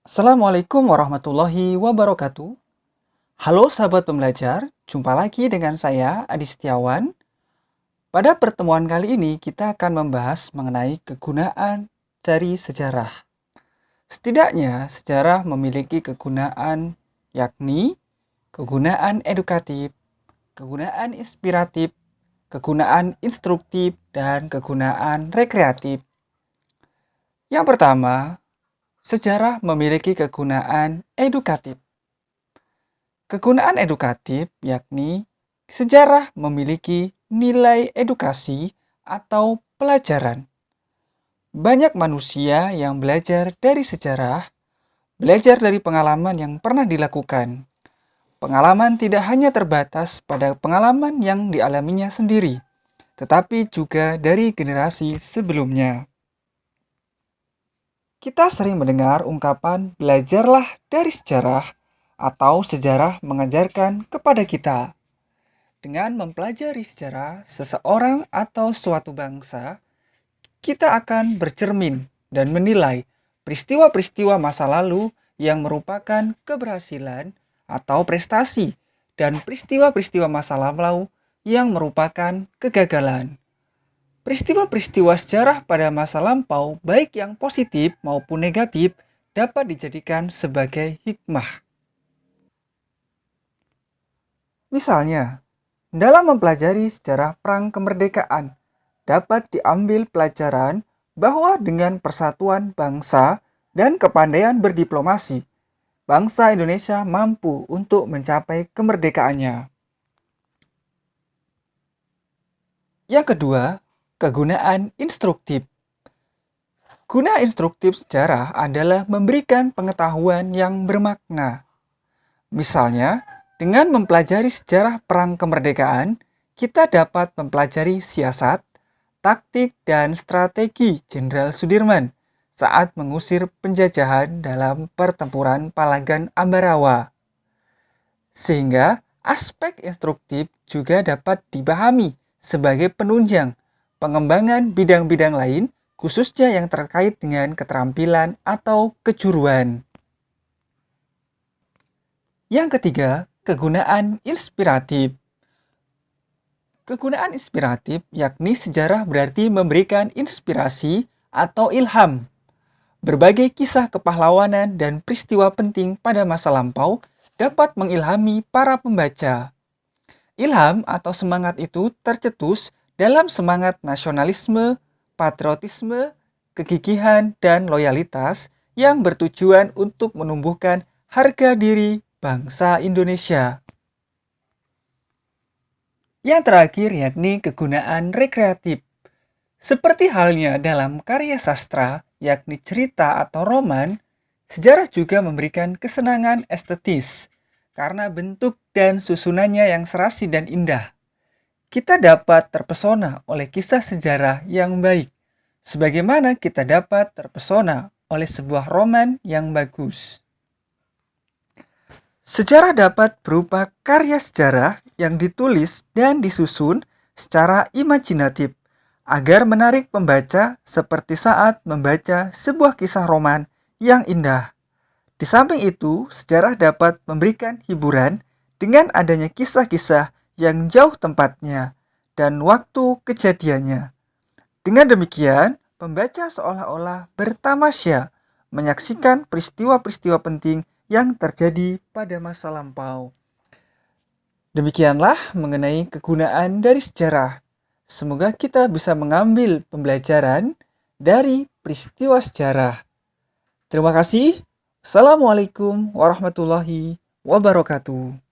Assalamualaikum warahmatullahi wabarakatuh. Halo sahabat pembelajar, jumpa lagi dengan saya Adi Setiawan. Pada pertemuan kali ini kita akan membahas mengenai kegunaan dari sejarah. Setidaknya sejarah memiliki kegunaan yakni kegunaan edukatif, kegunaan inspiratif, kegunaan instruktif, dan kegunaan rekreatif. Yang pertama, sejarah memiliki kegunaan edukatif. Kegunaan edukatif yakni sejarah memiliki nilai edukasi atau pelajaran. Banyak manusia yang belajar dari sejarah, belajar dari pengalaman yang pernah dilakukan. Pengalaman tidak hanya terbatas pada pengalaman yang dialaminya sendiri, tetapi juga dari generasi sebelumnya. Kita sering mendengar ungkapan belajarlah dari sejarah atau sejarah mengajarkan kepada kita. Dengan mempelajari sejarah seseorang atau suatu bangsa, kita akan bercermin dan menilai peristiwa-peristiwa masa lalu yang merupakan keberhasilan atau prestasi dan peristiwa-peristiwa masa lalu yang merupakan kegagalan. Peristiwa-peristiwa sejarah pada masa lampau, baik yang positif maupun negatif, dapat dijadikan sebagai hikmah. Misalnya, dalam mempelajari sejarah perang kemerdekaan, dapat diambil pelajaran bahwa dengan persatuan bangsa dan kepandaian berdiplomasi, bangsa Indonesia mampu untuk mencapai kemerdekaannya. Yang kedua, kegunaan instruktif. Guna instruktif sejarah adalah memberikan pengetahuan yang bermakna. Misalnya, dengan mempelajari sejarah perang kemerdekaan, kita dapat mempelajari siasat, taktik, dan strategi Jenderal Sudirman saat mengusir penjajahan dalam pertempuran Palagan Ambarawa. Sehingga aspek instruktif juga dapat dipahami sebagai penunjang pengembangan bidang-bidang lain, khususnya yang terkait dengan keterampilan atau kejuruan. Yang ketiga, kegunaan inspiratif. Kegunaan inspiratif yakni sejarah berarti memberikan inspirasi atau ilham. Berbagai kisah kepahlawanan dan peristiwa penting pada masa lampau dapat mengilhami para pembaca. Ilham atau semangat itu tercetus dalam semangat nasionalisme, patriotisme, kegigihan, dan loyalitas yang bertujuan untuk menumbuhkan harga diri bangsa Indonesia. Yang terakhir yakni kegunaan rekreatif. Seperti halnya dalam karya sastra, yakni cerita atau roman, sejarah juga memberikan kesenangan estetis karena bentuk dan susunannya yang serasi dan indah. Kita dapat terpesona oleh kisah sejarah yang baik, sebagaimana kita dapat terpesona oleh sebuah roman yang bagus. Sejarah dapat berupa karya sejarah yang ditulis dan disusun secara imajinatif agar menarik pembaca seperti saat membaca sebuah kisah roman yang indah. Di samping itu, sejarah dapat memberikan hiburan dengan adanya kisah-kisah yang jauh tempatnya dan waktu kejadiannya. Dengan demikian, pembaca seolah-olah bertamasya menyaksikan peristiwa-peristiwa penting yang terjadi pada masa lampau. Demikianlah mengenai kegunaan dari sejarah. Semoga kita bisa mengambil pembelajaran dari peristiwa sejarah. Terima kasih. Assalamualaikum warahmatullahi wabarakatuh.